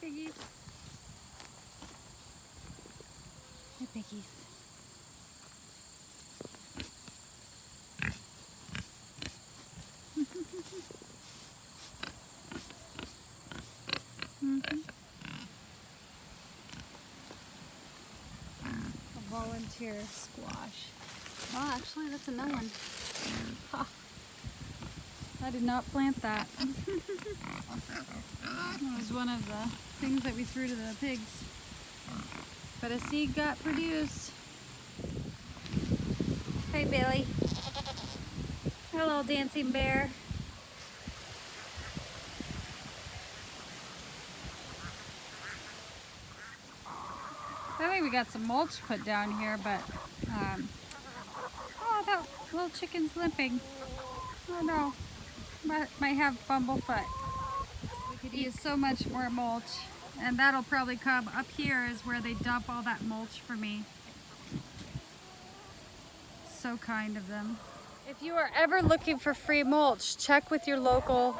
piggies. Hi, piggies. A volunteer squash. Oh, actually, that's a no one. Ha. I did not plant that. That was one of the things that we threw to the pigs. But a seed got produced. Hey, Billy. Hello, dancing bear. I think we got some mulch put down here, but oh, that little chicken's limping. Oh no, might have bumblefoot. We could use so much more mulch, and that'll probably come up here is where they dump all that mulch for me. So kind of them. If you are ever looking for free mulch, check with your local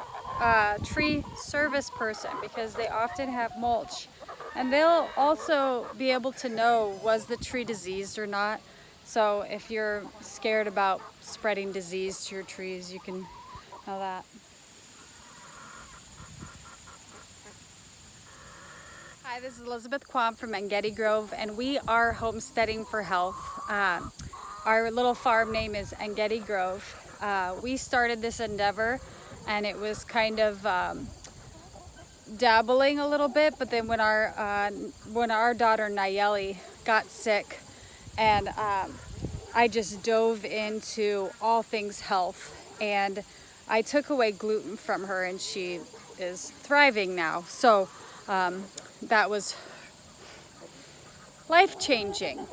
tree service person because they often have mulch. And they'll also be able to know was the tree diseased or not. So if you're scared about spreading disease to your trees, you can know that. Hi, this is Elizabeth Kwam from Engedi Grove, and we are homesteading for health. Our little farm name is Engedi Grove. We started this endeavor, and it was kind of dabbling a little bit, but then when our daughter Nayeli got sick, and I just dove into all things health, and I took away gluten from her, and she is thriving now. So that was life-changing.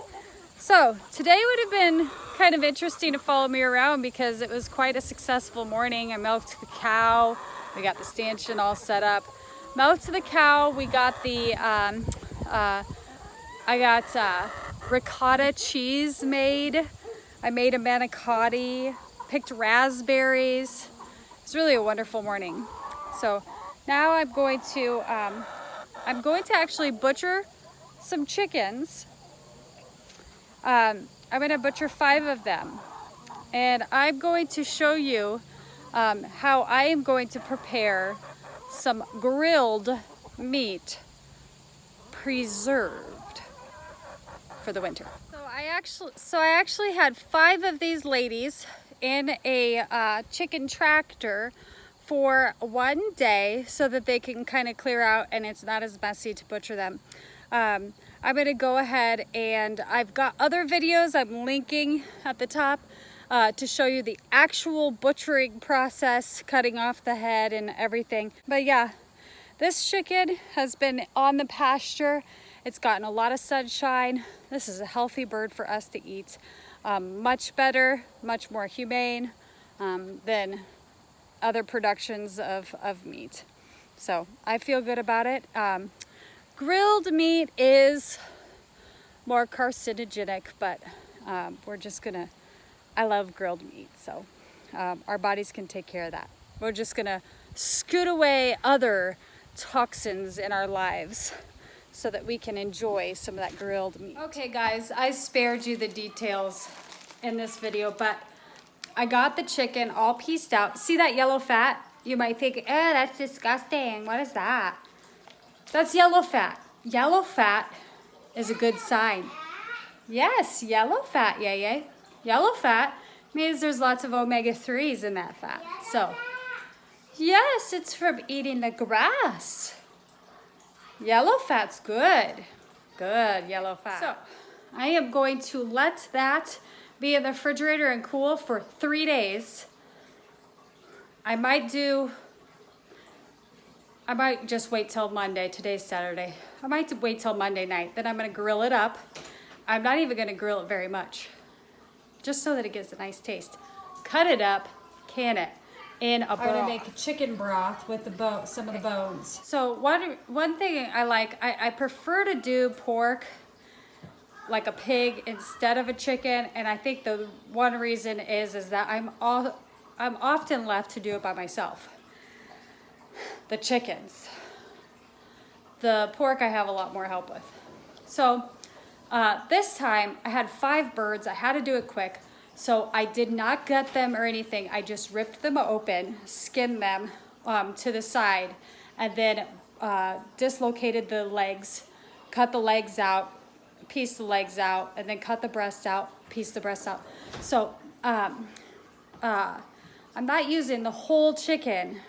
So today would have been kind of interesting to follow me around because it was quite a successful morning. I milked the cow, we got the stanchion all set up. Milked the cow, we got the, I got ricotta cheese made. I made a manicotti, picked raspberries. It's really a wonderful morning. So now I'm going to actually butcher some chickens. I'm going to butcher 5 of them. And I'm going to show you how I am going to prepare some grilled meat preserved for the winter. So I actually had 5 of these ladies in a chicken tractor for one day so that they can kind of clear out and it's not as messy to butcher them. I'm going to go ahead and I've got other videos I'm linking at the top to show you the actual butchering process, cutting off the head and everything. But yeah, this chicken has been on the pasture. It's gotten a lot of sunshine. This is a healthy bird for us to eat. Much better, much more humane than other productions of meat. So I feel good about it. Grilled meat is more carcinogenic, but we're just gonna, I love grilled meat, so our bodies can take care of that. We're just gonna scoot away other toxins in our lives so that we can enjoy some of that grilled meat. Okay guys, I spared you the details in this video, but I got the chicken all pieced out. See that yellow fat? You might think, that's disgusting. What is that? That's yellow fat. Yellow fat is a good sign. Yes, yellow fat, yay. Yellow fat means there's lots of omega-3s in that fat. So, yes, it's from eating the grass. Yellow fat's good. Good yellow fat. So, I am going to let that be in the refrigerator and cool for 3 days. I might just wait till Monday. Today's Saturday. I might wait till Monday night. Then I'm going to grill it up. I'm not even going to grill it very much, just so that it gives a nice taste. Cut it up, can it in a broth. I'm going to make chicken broth with some of the bones. So one thing I like, I prefer to do pork like a pig instead of a chicken, and I think the one reason is that I'm often left to do it by myself. The chickens, The pork I have a lot more help with. So this time I had 5 birds. I had to do it quick. So I did not gut them or anything. I just ripped them open, skinned them to the side, and then dislocated the legs, cut the legs out, pieced the legs out, and then cut the breasts out, pieced the breasts out. So I'm not using the whole chicken,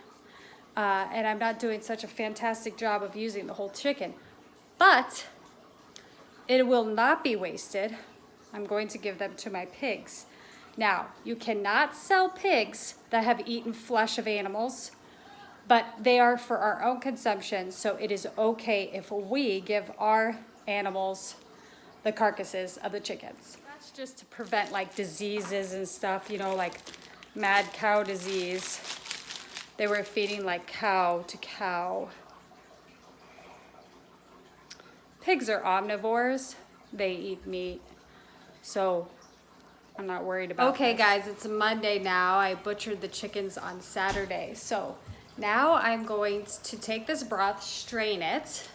and I'm not doing such a fantastic job of using the whole chicken, but it will not be wasted. I'm going to give them to my pigs. Now, you cannot sell pigs that have eaten flesh of animals, but they are for our own consumption, so it is okay if we give our animals the carcasses of the chickens. That's just to prevent like diseases and stuff, you know, like mad cow disease. They were feeding like cow to cow. Pigs are omnivores. They eat meat, so I'm not worried about Okay, guys, it's Monday now. I butchered the chickens on Saturday. So now I'm going to take this broth, strain it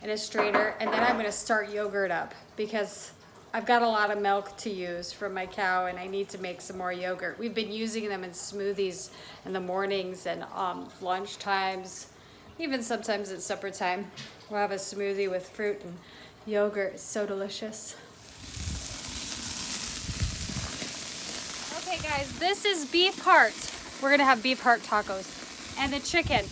in a strainer, and then I'm going to start yogurt up because I've got a lot of milk to use from my cow and I need to make some more yogurt. We've been using them in smoothies in the mornings and lunch times, even sometimes at supper time. We'll have a smoothie with fruit and yogurt. It's so delicious. Okay guys, this is beef heart. We're gonna have beef heart tacos and the chicken.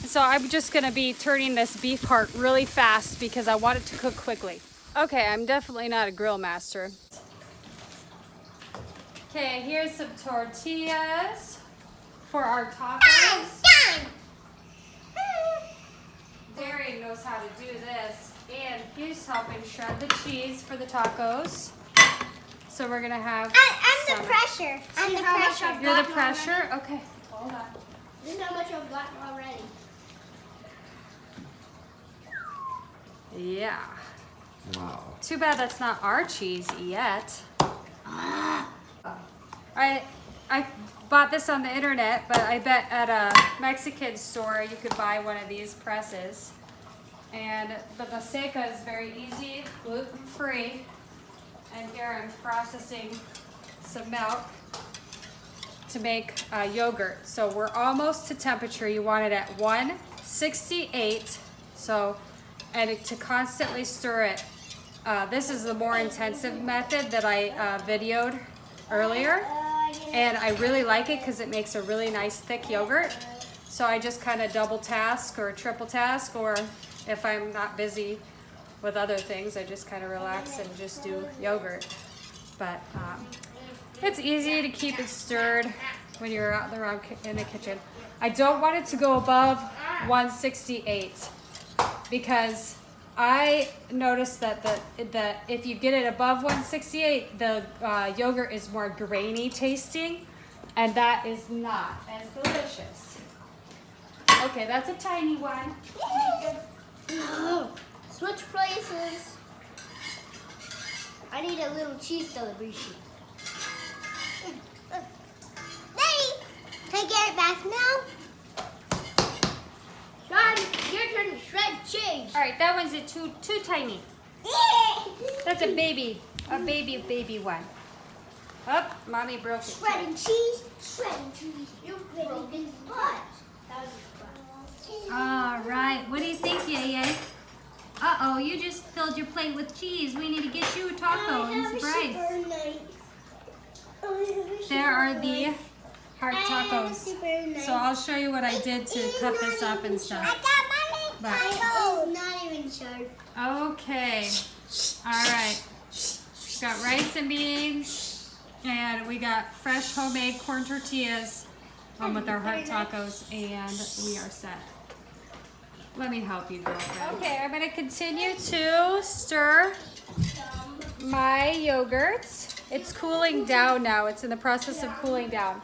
So I'm just gonna be turning this beef heart really fast because I want it to cook quickly. Okay, I'm definitely not a grill master. Okay, here's some tortillas for our tacos. Darian knows how to do this, and he's helping shred the cheese for the tacos. So we're gonna have I'm the pressure. I'm the pressure. You're the pressure? Okay, hold on. This is how much I've gotten already. Yeah. Wow. Too bad that's not our cheese yet. I bought this on the internet, but I bet at a Mexican store you could buy one of these presses. And the maseca is very easy, gluten-free. And here I'm processing some milk to make yogurt. So we're almost to temperature. You want it at 168. So, and to constantly stir it. This is the more intensive method that I videoed earlier. And I really like it because it makes a really nice thick yogurt. So I just kind of double task or triple task, or if I'm not busy with other things, I just kind of relax and just do yogurt. But it's easy to keep it stirred when you're out in the kitchen. I don't want it to go above 168 because I noticed that if you get it above 168, the yogurt is more grainy tasting, and that is not as delicious. Okay, that's a tiny one. Switch places. I need a little cheese celebration. Daddy, can I get it back now? Sean, your turn to shred cheese. All right, that one's too tiny. That's a baby one. Oh, mommy broke it. Shredding cheese. You broke his butt. That was fun. All right, what do you think, Yay? Uh-oh, you just filled your plate with cheese. We need to get you a taco and surprise. There are the heart tacos. So I'll show you what I did to cut this up and I stuff. got my taco. Not even sharp. Okay. All right. Got rice and beans, and we got fresh homemade corn tortillas with our heart tacos, and we are set. Let me help you, girlfriend. Okay, I'm going to continue to stir my yogurt. It's cooling down now. It's in the process of cooling down.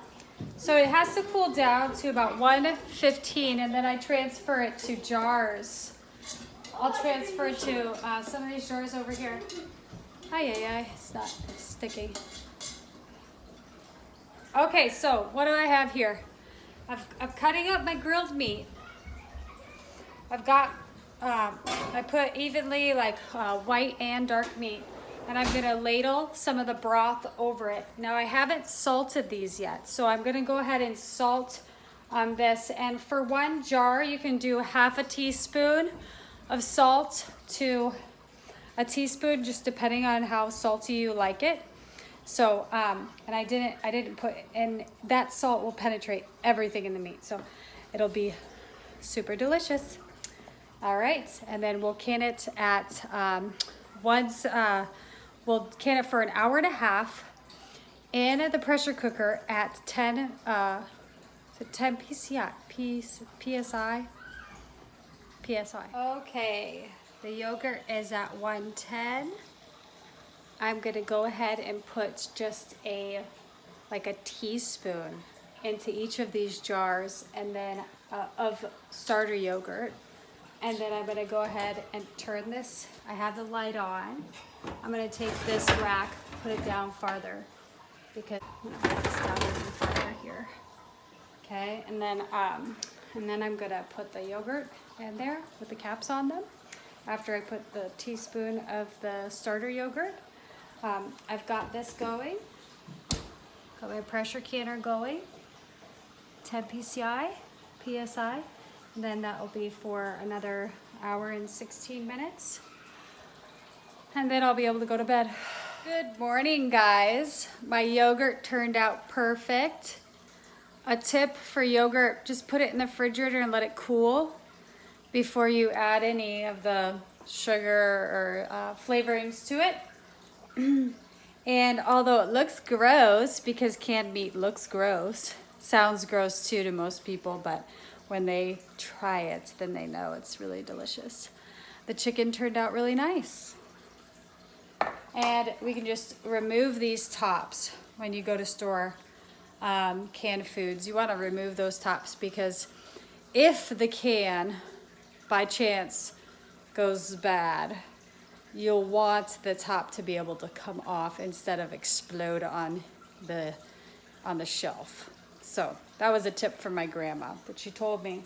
So it has to cool down to about 115, and then I transfer it to jars. I'll transfer it to some of these jars over here. Ay, it's not sticking. Okay, so what do I have here? I'm cutting up my grilled meat. I've got I put evenly like white and dark meat, and I'm gonna ladle some of the broth over it. Now I haven't salted these yet, so I'm gonna go ahead and salt this. And for 1 jar, you can do half a teaspoon of salt to a teaspoon, just depending on how salty you like it. So, and I didn't put, and that salt will penetrate everything in the meat, so it'll be super delicious. All right, and then we'll can it at, we'll can it for an hour and a half in the pressure cooker at 10 PSI. Okay, the yogurt is at 110. I'm gonna go ahead and put just like a teaspoon into each of these jars, and then of starter yogurt. And then I'm gonna go ahead and turn this. I have the light on. I'm gonna take this rack, put it down farther, because I'm gonna put this down even farther here. Okay, and then I'm gonna put the yogurt in there with the caps on them. After I put the teaspoon of the starter yogurt, I've got this going. Got my pressure canner going. 10 PSI. And then that will be for another hour and 16 minutes. And then I'll be able to go to bed. Good morning, guys. My yogurt turned out perfect. A tip for yogurt, just put it in the refrigerator and let it cool before you add any of the sugar or flavorings to it. And although it looks gross, because canned meat looks gross, sounds gross too to most people, but when they try it, then they know it's really delicious. The chicken turned out really nice. And we can just remove these tops when you go to store canned foods. You want to remove those tops, because if the can by chance goes bad, you'll want the top to be able to come off instead of explode on the shelf. So that was a tip from my grandma that she told me.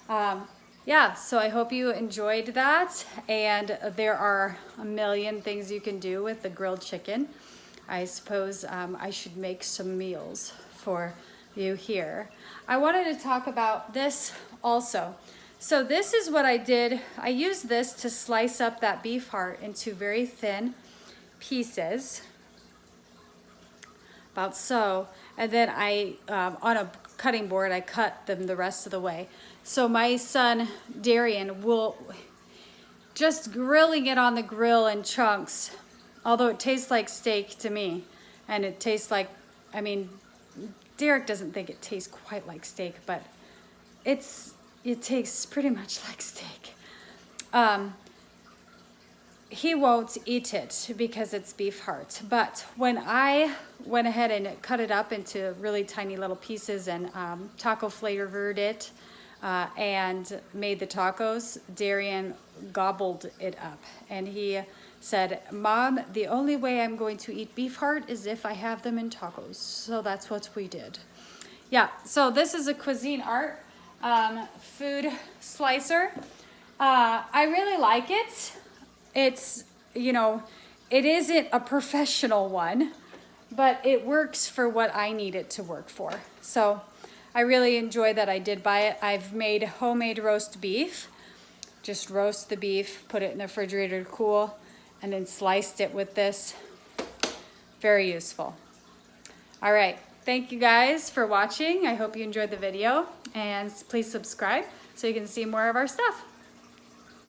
Yeah, so I hope you enjoyed that. And there are a million things you can do with the grilled chicken. I suppose I should make some meals for you here. I wanted to talk about this also. So this is what I did. I used this to slice up that beef heart into very thin pieces, about so. And then I, on a cutting board, I cut them the rest of the way. So my son, Darian, will just grilling it on the grill in chunks, although it tastes like steak to me. And it tastes like, I mean, Derek doesn't think it tastes quite like steak, but it tastes pretty much like steak. He won't eat it because it's beef heart. But when I went ahead and cut it up into really tiny little pieces and taco flavored it and made the tacos, Darian gobbled it up. And he said, "Mom, the only way I'm going to eat beef heart is if I have them in tacos." So that's what we did. Yeah, so this is a Cuisine Art food slicer. I really like it. It's, you know, it isn't a professional one, but it works for what I need it to work for. So I really enjoy that I did buy it. I've made homemade roast beef. Just roast the beef, put it in the refrigerator to cool, and then sliced it with this. Very useful. All right, thank you guys for watching. I hope you enjoyed the video, and please subscribe so you can see more of our stuff.